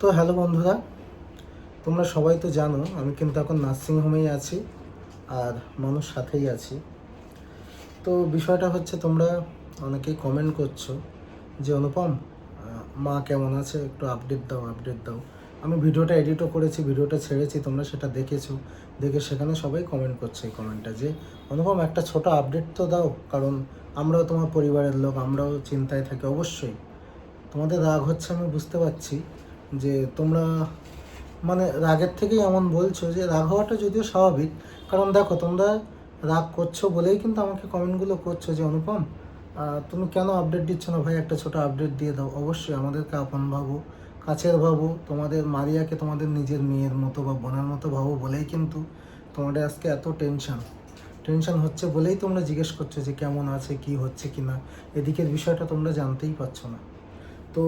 তো হ্যালো বন্ধুরা, তোমরা সবাই তো জানো আমি কিন্তু এখন নার্সিংহোমেই আছি আর মানুষ সাথেই আছি। তো বিষয়টা হচ্ছে তোমরা অনেকেই কমেন্ট করছো যে অনুপম, মা কেমন আছে, একটু আপডেট দাও আপডেট দাও। আমি ভিডিওটা এডিটও করেছি, ভিডিওটা ছেড়েছি, তোমরা সেটা দেখেছো। দেখে সেখানে সবাই কমেন্ট করছে এই কমেন্টটা যে অনুপম একটা ছোট আপডেট তো দাও, কারণ আমরাও তোমার পরিবারের লোক, আমরাও চিন্তায় থাকি। অবশ্যই তোমাদের রাগ হচ্ছে, আমি বুঝতে পারছি যে তোমরা মানে রাগের থেকেই এমন বলছো। যে রাগ হওয়াটা যদিও স্বাভাবিক, কারণ দেখো তোমরা রাগ করছো বলেই কিন্তু আমাকে কমেন্টগুলো করছো যে অনুপম তুমি কেন আপডেট দিচ্ছ না ভাই, একটা ছোট আপডেট দিয়ে দাও। অবশ্যই আমাদেরকে আপন ভাবো, কাছের ভাবো, তোমাদের মারিয়াকে তোমাদের নিজের মেয়ের মতো বা বোনের মতো ভাবো বলেই কিন্তু তোমাদের আজকে এত টেনশন হচ্ছে বলেই তোমরা জিজ্ঞেস করছো যে কেমন আছে, কি হচ্ছে কি না। এদিকের বিষয়টা তোমরা জানতেই পারছো না। তো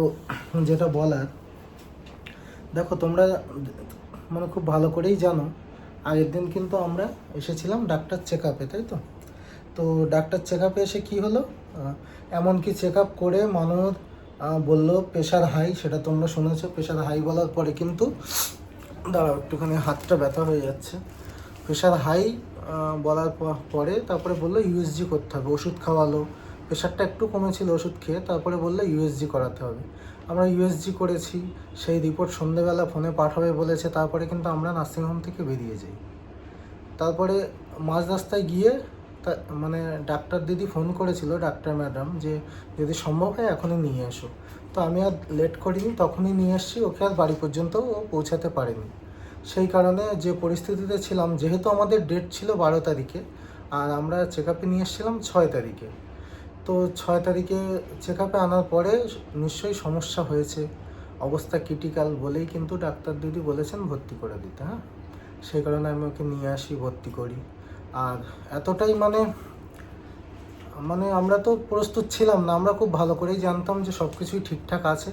যেটা বলার, দেখো তোমরা মানে খুব ভালো করেই জানো আগের দিন কিন্তু আমরা এসেছিলাম ডাক্তার চেক আপে, তাই তো? তো ডাক্তার চেক আপে এসে কী হলো, এমনকি চেক আপ করে মানুষ বললো প্রেশার হাই, সেটা তোমরা শুনেছো। প্রেশার হাই বলার পরে কিন্তু দাঁড়াও, একটুখানি হাতটা ব্যথা হয়ে যাচ্ছে। প্রেশার হাই বলার পরে তারপরে বললো ইউএসজি করতে হবে, ওষুধ খাওয়ালো। প্রেশারটা একটু কমেছিল ওষুধ খেয়ে, তারপরে বললো ইউএসজি করাতে হবে। আমরা ইউএসজি করেছি, সেই রিপোর্ট সন্ধেবেলা ফোনে পাঠাবে বলেছে। তারপরে কিন্তু আমরা নার্সিংহোম থেকে বেরিয়ে যাই। তারপরে মাঝ রাস্তায় গিয়ে মানে ডাক্তার দিদি ফোন করেছিল, ডাক্তার ম্যাডাম, যে যদি সম্ভব হয় এখনই নিয়ে এসো। তো আমি আর লেট করিনি, তখনই নিয়ে এসেছি ওকে। আর বাড়ি পর্যন্ত ও পৌঁছাতে পারেনি। সেই কারণে যে পরিস্থিতিতে ছিলাম, যেহেতু আমাদের ডেট ছিল 12 তারিখে আর আমরা চেক আপে নিয়ে এসেছিলাম 6 তারিখে। তো 6 তারিখে চেক আপে আনার পরে নিশ্চয়ই সমস্যা হয়েছে, অবস্থা ক্রিটিক্যাল বলেই কিন্তু ডাক্তার দিদি বলেছেন ভর্তি করে দিতে। হ্যাঁ, সেই কারণে আমি ওকে নিয়ে আসি, ভর্তি করি। আর এতটাই মানে মানে আমরা তো প্রস্তুত ছিলাম না, আমরা খুব ভালো করেই জানতাম যে সব কিছুই ঠিকঠাক আছে।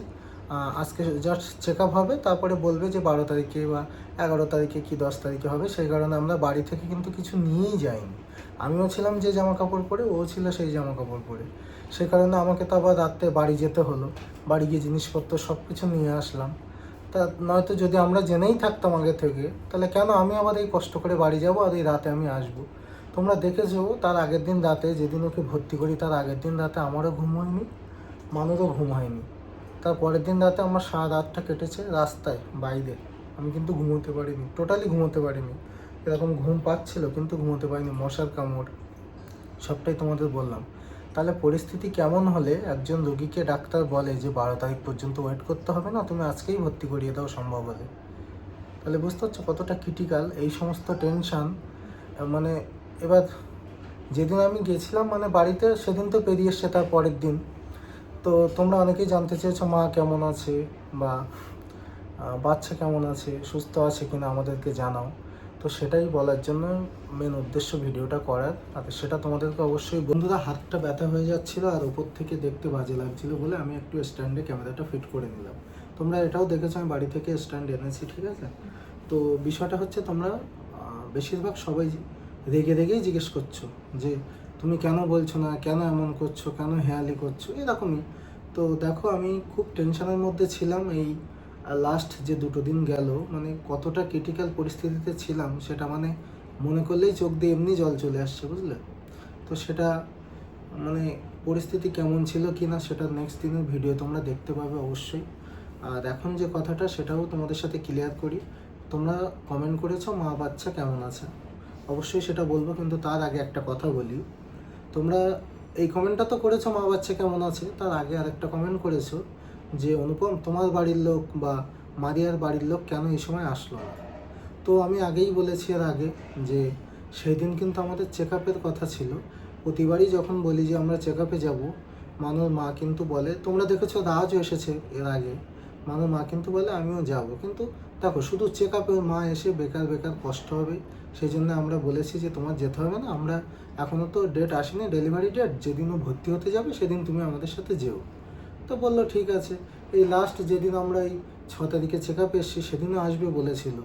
আজকে জাস্ট চেক আপ হবে, তারপরে বলবে যে 12 তারিখে বা 11 তারিখে কি 10 তারিখে হবে। সেই কারণে আমরা বাড়ি থেকে কিন্তু কিছু নিয়েই যাইনি। আমিও ছিলাম যে জামা কাপড় পরে, ও ছিল সেই জামা কাপড় পরে। সে কারণে আমাকে তো আবার রাত্রে বাড়ি যেতে হলো, বাড়ি গিয়ে জিনিসপত্র সব কিছু নিয়ে আসলাম। তা নয়তো যদি আমরা জেনেই থাকতাম আগে থেকে, তাহলে কেন আমি আবার এই কষ্ট করে বাড়ি যাব আর এই রাতে আমি আসবো। তোমরা দেখেছো তার আগের দিন রাতে, যেদিন ওকে ভর্তি করি তার আগের দিন রাতে আমারও ঘুম হয়নি, মানুষও ঘুম হয়নি। তার পরের দিন রাতে আমার সারা রাতটা কেটেছে রাস্তায় বাইরে। আমি কিন্তু ঘুমোতে পারিনি, টোটালি ঘুমোতে পারিনি। এরকম ঘুম পাচ্ছিল কিন্তু ঘুমোতে পারিনি, মশার কামড়, সবটাই তোমাদের বললাম। তাহলে পরিস্থিতি কেমন হলে একজন রোগীকে ডাক্তার বলে যে 12 তারিখ পর্যন্ত ওয়েট করতে হবে না, তুমি আজকেই ভর্তি করিয়ে দাও সম্ভব হলে। তাহলে বুঝতে পারছো কতটা ক্রিটিক্যাল এই সমস্ত টেনশান। মানে এবার যেদিন আমি গেছিলাম মানে বাড়িতে, সেদিন তো পেরিয়ে এসছে তার পরের দিন। তো তোমরা অনেকেই জানতে চেয়েছো মা কেমন আছে বা বাচ্চা কেমন আছে, সুস্থ আছে কিনা আমাদেরকে জানাও। তো সেটাই বলার জন্য মেন উদ্দেশ্য ভিডিওটা করার। আর সেটা তোমাদেরকে অবশ্যই, বন্ধুরা হাতটা ব্যথা হয়ে যাচ্ছিলো আর উপর থেকে দেখতে বাজে লাগছিলো বলে আমি একটু স্ট্যান্ডে ক্যামেরাটা ফিট করে নিলাম। তোমরা এটাও দেখেছো আমি বাড়ি থেকে স্ট্যান্ড এনেছি, ঠিক আছে? তো বিষয়টা হচ্ছে তোমরা বেশিরভাগ সবাই রেগে রেগেই জিজ্ঞেস করছো যে তুমি কেন বলছো না, কেন এমন করছো, কেন হেয়ালি করছো, এরকমই। তো দেখো আমি খুব টেনশনের মধ্যে ছিলাম। এই লাস্ট যে 2 দিন গেল, মানে কতটা ক্রিটিক্যাল পরিস্থিতিতে ছিলাম সেটা মানে মনে করলেই চোখ দিয়ে এমনি জল চলে আসছে, বুঝলে? তো সেটা মানে পরিস্থিতি কেমন ছিল কি না সেটা নেক্সট দিনের ভিডিও তোমরা দেখতে পাবে অবশ্যই। আর এখন যে কথাটা সেটাও তোমাদের সাথে ক্লিয়ার করি। তোমরা কমেন্ট করেছো মা বাচ্চা কেমন আছে, অবশ্যই সেটা বলবো, কিন্তু তার আগে একটা কথা বলি। তোমরা এই কমেন্টটা তো করেছো মা বাচ্চা কেমন আছে, তার আগে আরেকটা কমেন্ট করেছো যে অনুপম তোমার বাড়ির লোক বা মারিয়ার বাড়ির লোক কেন এই সময় আসলো না। তো আমি আগেই বলেছি এর আগে যে সেই দিন কিন্তু আমাদের চেক আপের কথা ছিল। প্রতিবারই যখন বলি যে আমরা চেক আপে যাবো, মানুর মা কিন্তু বলে, তোমরা দেখেছো রাজও এসেছে এর আগে, মানুর মা কিন্তু বলে আমিও যাব। কিন্তু দেখো শুধু চেক আপে মা এসে বেকার বেকার কষ্ট হবে, সেই জন্য আমরা বলেছি যে তোমার যেতে হবে না, আমরা এখনও তো ডেট আসেনি, ডেলিভারি ডেট, যেদিনও ভর্তি হতে যাবে সেদিন তুমি আমাদের সাথে যেও। তো বললো ঠিক আছে। এই লাস্ট যেদিন আমরা এই 6 তারিখে চেক আপে এসেছি সেদিনও আসবে বলেছিল।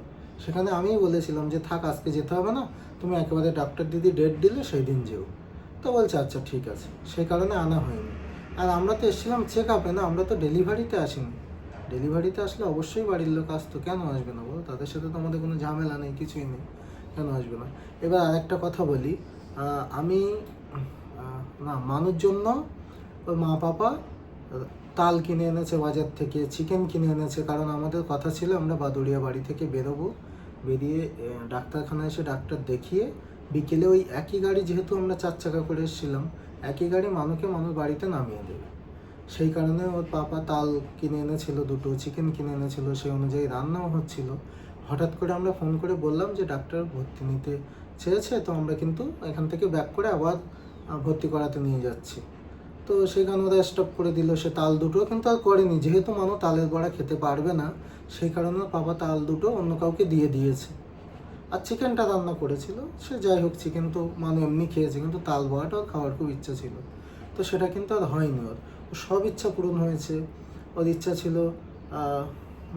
সেখানে আমিই বলেছিলাম যে থাক আজকে যেতে হবে না, তুমি একেবারে ডাক্তার দিদি ডেট দিলে সেই দিন যেও। তো বলছে আচ্ছা ঠিক আছে, সেই কারণে আনা হয়নি। আর আমরা তো এসেছিলাম চেক আপে না, আমরা তো ডেলিভারিতে আসিনি। ডেলিভারিতে আসলে অবশ্যই বাড়ির লোক আসতো, কেন আসবে না বলো? তাদের সাথে তো আমাদের কোনো ঝামেলা নেই, কিছুই নেই, কেন আসবে না? এবার আরেকটা কথা বলি, আমি না মানুষ জন্য ওর মা পাপা তাল কিনে এনেছে বাজার থেকে, চিকেন কিনে এনেছে, কারণ আমাদের কথা ছিল আমরা বাদুড়িয়া বাড়ি থেকে বেরোবো, বেরিয়ে ডাক্তারখানায় এসে ডাক্তার দেখিয়ে বিকেলে ওই একই গাড়ি, যেহেতু আমরা 4 চাকা করে এসেছিলাম, একই গাড়ি মানুষ বাড়িতে নামিয়ে দেবে। সেই কারণে ওর পাপা তাল কিনে এনেছিল, দুটো চিকেন কিনে এনেছিল, সেই অনুযায়ী রান্নাও হচ্ছিল। হঠাৎ করে আমরা ফোন করে বললাম যে ডাক্তার ভর্তি নিতে চেয়েছে, তো আমরা কিন্তু এখান থেকে ব্যাক করে আবার ভর্তি করাতে নিয়ে যাচ্ছি। তো সেখানে ওরা স্টপ করে দিল, সে তাল দুটো কিন্তু আর করেনি, যেহেতু মানুষ তালের বড়া খেতে পারবে না, সেই কারণে পাপা তাল দুটো অন্য কাউকে দিয়ে দিয়েছে। আর চিকেনটা রান্না করেছিল, সে যাই হোক, চিকেন তো এমনি খেয়েছে, কিন্তু তাল বড়াটা ওর খাওয়ার খুব ইচ্ছা ছিল, তো সেটা কিন্তু আর হয়নি। ওর সব ইচ্ছা পূরণ হয়েছে। ওর ইচ্ছা ছিল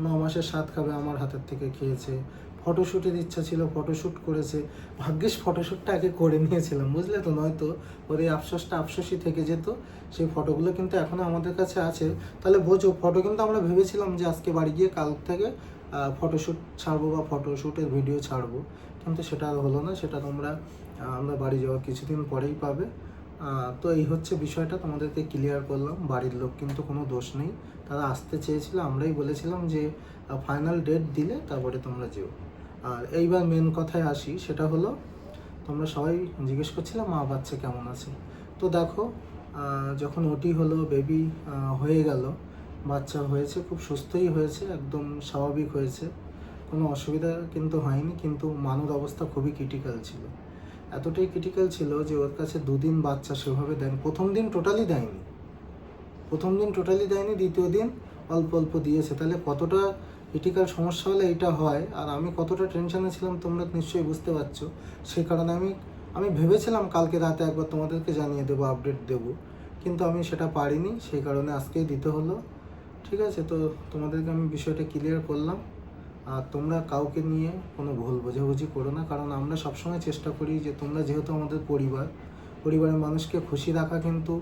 9 মাসের স্বাদ খাবে, আমার হাতের থেকে খেয়েছে। ফটোশ্যুটের ইচ্ছা ছিল, ফটোশ্যুট করেছে। ভাগ্যিস ফটোশ্যুটটা আগে করে নিয়েছিলাম, বুঝলে তো, নয়তো ওর এই আফসোসটা আফসোসই থেকে যেত। সেই ফটোগুলো কিন্তু এখনও আমাদের কাছে আছে। তাহলে বোঝো, ফটো কিন্তু আমরা ভেবেছিলাম যে আজকে বাড়ি গিয়ে কাল থেকে ফটোশ্যুট ছাড়বো বা ফটোশ্যুটের ভিডিও ছাড়বো, কিন্তু সেটা আর হলো না। সেটা আমরা বাড়ি যাওয়ার কিছুদিন পরেই পাবে। তো এই হচ্ছে বিষয়টা, তোমাদেরকে ক্লিয়ার করলাম। বাড়ির লোক কিন্তু কোনো দোষ নেই, তারা আসতে চেয়েছিল, আমরাই বলেছিলাম যে ফাইনাল ডেট দিলে তারপরে তোমরা যেও। আর এইবার মেন কথায় আসি, সেটা হলো তোমরা সবাই জিজ্ঞেস করছিলে মা বাচ্চা কেমন আছে। তো দেখো, যখন ওটি হলো, বেবি হয়ে গেল, বাচ্চা হয়েছে, খুব সুস্থই হয়েছে, একদম স্বাভাবিক হয়েছে, কোনো অসুবিধা কিন্তু হয়নি। কিন্তু মানুর অবস্থা খুবই ক্রিটিক্যাল ছিল, এতটাই ক্রিটিক্যাল ছিল যে ওর কাছে 2 দিন বাচ্চা সেভাবে দেয়নি। প্রথম দিন টোটালি দেয়নি, দ্বিতীয় দিন অল্প অল্প দিয়েছে। তাহলে কতটা ক্রিটিক্যাল সমস্যা হলে এটা হয়, আর আমি কতটা টেনশনে ছিলাম তোমরা নিশ্চয়ই বুঝতে পারছো। সেই কারণে আমি ভেবেছিলাম কালকে রাতে একবার তোমাদেরকে জানিয়ে দেবো, আপডেট দেবো, কিন্তু আমি সেটা পারিনি, সেই কারণে আজকেই দিতে হলো। ঠিক আছে, তো তোমাদেরকে আমি বিষয়টা ক্লিয়ার করলাম। আর তোমরা কাউকে নিয়ে কোনো ভুল বোঝাবুঝি করো না, কারণ আমরা সবসময় চেষ্টা করি যে তোমরা যেহেতু আমাদের পরিবারের মানুষকে খুশি রাখা কিন্তু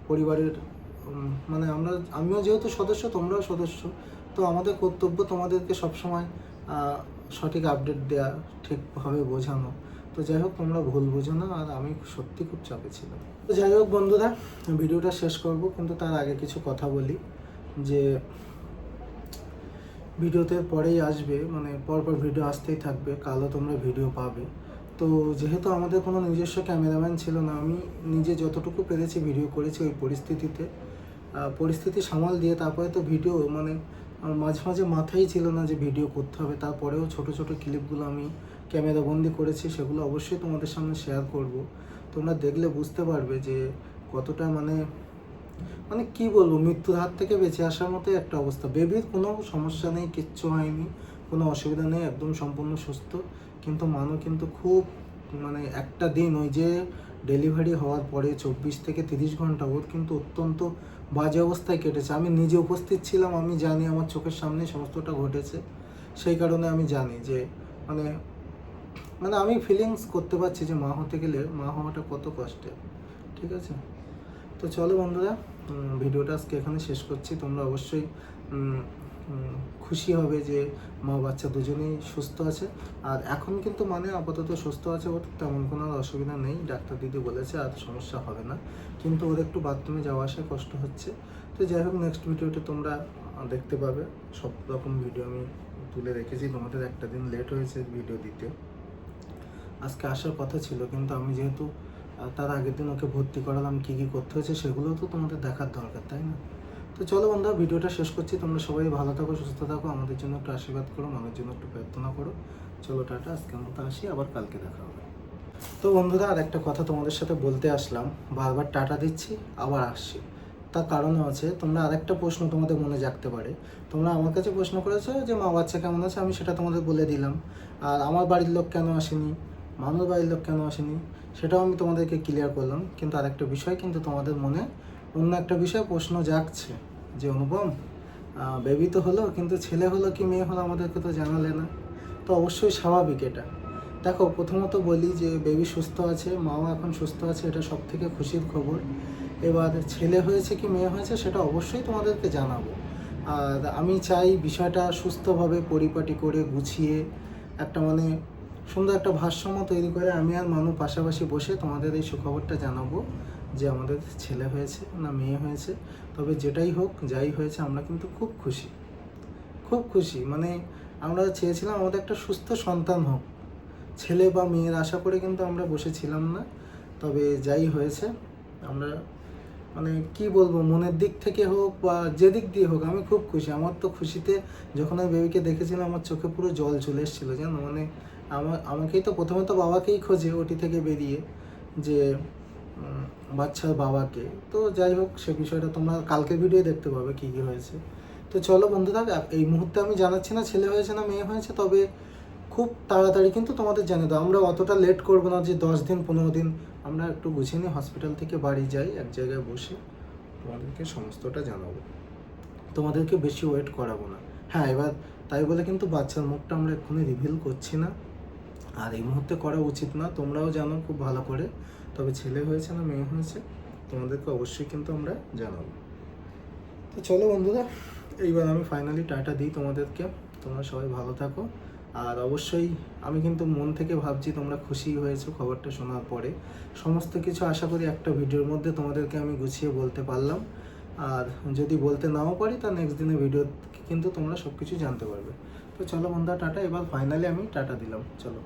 পরিবারের আমিও যেহেতু সদস্য, তোমরাও সদস্য, তো আমাদের কর্তব্য তোমাদেরকে সবসময় সঠিক আপডেট দেওয়া, ঠিকভাবে বোঝানো। তো যাই হোক, তোমরা ভুল বোঝো না, আর আমি সত্যি খুব চাপে ছিলাম। তো যাই হোক বন্ধুরা, ভিডিওটা শেষ করব, কিন্তু তার আগে কিছু কথা বলি। যে ভিডিওতে পরেই আসবে, পরপর ভিডিও আসতেই থাকবে, কালও তোমরা ভিডিও পাবে। তো যেহেতু আমাদের কোনো নিজস্ব ক্যামেরাম্যান ছিল না, আমি নিজে যতটুকু পেরেছি ভিডিও করেছি ওই পরিস্থিতি সামাল দিয়ে। তারপরে তো ভিডিও মাঝে মাঝে মাথায় ছিল না যে ভিডিও করতে হবে, তারপরেও ছোট ছোট ক্লিপগুলো আমি ক্যামেরাবন্দি করেছি, সেগুলো অবশ্যই তোমাদের সামনে শেয়ার করব। তোমরা দেখলে বুঝতে পারবে যে কতটা কি বলবো, মৃত্যুর হাত থেকে বেঁচে আসার মতো একটা অবস্থা। বেবির কোনো সমস্যা নেই, কিচ্ছু হয়নি, কোনো অসুবিধা নেই, একদম সম্পূর্ণ সুস্থ। কিন্তু কিন্তু খুব একটা দিন, ওই যে ডেলিভারি হওয়ার পরে 24 থেকে 30 ঘন্টা ওর কিন্তু অত্যন্ত বাজে অবস্থায় কেটেছে। আমি নিজে উপস্থিত ছিলাম, আমি জানি, আমার চোখের সামনে সমস্তটা ঘটেছে। সেই কারণে আমি জানি যে আমি ফিলিংস করতে পারছি যে মা হতে গেলে মা হওয়াটা কত কষ্টের। ঠিক আছে, তো চলো বন্ধুরা, ভিডিওটা আজকে এখানে শেষ করছি। তোমরা অবশ্যই খুশি হবে যে মা বাচ্চা দুজনেই সুস্থ আছে। আর এখন কিন্তু আপাতত সুস্থ আছে, ওর তেমন কোনো অসুবিধা নেই, ডাক্তার দিদি বলেছে আর সমস্যা হবে না। কিন্তু ওর একটু বাথরুমে যাওয়া আসায় কষ্ট হচ্ছে। তো যাই হোক, নেক্সট ভিডিওতে তোমরা দেখতে পাবে। সব রকম ভিডিও আমি তুলে রেখেছি, তোমাদের একটা দিন লেট হয়েছে ভিডিও দিতে। আজকে আসার কথা ছিল, কিন্তু আমি যেহেতু তার আগের দিন ওকে ভর্তি করালাম, কী কী করতে হয়েছে সেগুলো তো তোমাদের দেখার দরকার, তাই না? তো চলো বন্ধুরা, ভিডিওটা শেষ করছি। তোমরা সবাই ভালো থাকো, সুস্থ থাকো, আমাদের জন্য একটু আশীর্বাদ করো, মানুষের জন্য একটু প্রার্থনা করো। চলো টাটা, আজকের মতো আসি, আবার কালকে দেখা হবে। তো বন্ধুরা, আর একটা কথা তোমাদের সাথে বলতে আসলাম, বারবার টাটা দিচ্ছি, আবার আসছি, তার কারণও আছে। তোমরা আরেকটা প্রশ্ন তোমাদের মনে জাগতে পারে, তোমরা আমার কাছে প্রশ্ন করেছো যে মা বাচ্চা কেমন আছে, আমি সেটা তোমাদের বলে দিলাম। আর আমার বাড়ির লোক কেন আসেনি, মানুষ বাড়ির লোক কেন আসেনি, সেটাও আমি তোমাদেরকে ক্লিয়ার করলাম। কিন্তু আরেকটা বিষয়, কিন্তু তোমাদের মনে অন্য একটা বিষয় প্রশ্ন জাগছে যে অনুপম, বেবি তো হলো, কিন্তু ছেলে হলো কি মেয়ে হলো আমাদেরকে তো জানালে না। তো অবশ্যই স্বাভাবিক এটা। দেখো, প্রথমত বলি যে বেবি সুস্থ আছে, মাও এখন সুস্থ আছে, এটা সব থেকে খুশির খবর। এবার ছেলে হয়েছে কি মেয়ে হয়েছে সেটা অবশ্যই তোমাদেরকে জানাবো। আর আমি চাই বিষয়টা সুস্থভাবে পরিপাটি করে গুছিয়ে একটা মানে সুন্দর একটা ভারসাম্য তৈরি করে আমি আর মানু পাশাপাশি বসে তোমাদের এই সুখবরটা জানাবো যে আমাদের ছেলে হয়েছে না মেয়ে হয়েছে। তবে যেটাই হোক যাই হয়েছে আমরা কিন্তু খুব খুশি, খুব খুশি। মানে আমরা চেয়েছিলাম আমাদের একটা সুস্থ সন্তান হোক, ছেলে বা মেয়ের আশা করে কিন্তু আমরা বসেছিলাম না। তবে যাই হয়েছে আমরা মানে কি বলবো, মনের দিক থেকে হোক বা যে দিক দিয়ে হোক আমি খুব খুশি। আমার তো খুশিতে যখন আমি বেবিকে দেখেছিলাম আমার চোখে পুরো জল চলে এসেছিলো জানো। মানে আমাকেই তো প্রথমে তো বাবাকেই খোঁজে ওটি থেকে বেরিয়ে, যে বাচ্চার বাবাকে। তো যাই হোক সে বিষয়টা তোমরা কালকে ভিডিও দেখতে পাবে কী কী হয়েছে। তো চলো বন্ধুরা, এই মুহূর্তে আমি জানাচ্ছি না ছেলে হয়েছে না মেয়ে হয়েছে, তবে খুব তাড়াতাড়ি কিন্তু তোমাদের জানিয়ে দাও। আমরা অতটা লেট করবো না যে 10 দিন 15 দিন, আমরা একটু গুছিয়ে নিয়ে হসপিটাল থেকে বাড়ি যাই, এক জায়গায় বসে তোমাদেরকে সমস্তটা জানাবো, তোমাদেরকে বেশি ওয়েট করাবো না। হ্যাঁ, এবার তাই বলে কিন্তু বাচ্চার মুখটা আমরা এক্ষুনি রিভিল করছি না, আর এই মুহূর্তে করা উচিত না, তোমরাও জানো খুব ভালো করে। তবে ছেলে হয়েছে না মেয়ে হয়েছে তোমাদেরকে অবশ্যই কিন্তু আমরা জানাবো। তো চলো বন্ধুরা, এইবার আমি ফাইনালি টাটা দিই তোমাদেরকে। তোমরা সবাই ভালো থাকো। আর অবশ্যই আমি কিন্তু মন থেকে ভাবছি তোমরা খুশি হয়েছো খবরটা শোনার পরে। সমস্ত কিছু আশা করি একটা ভিডিওর মধ্যে তোমাদেরকে আমি গুছিয়ে বলতে পারলাম। আর যদি বলতে নাও পারি তা নেক্সট দিনের ভিডিও কিন্তু তোমরা সব কিছু জানতে পারবে। তো চলো বন্ধুরা টাটা, এবার ফাইনালি আমি টাটা দিলাম, চলো।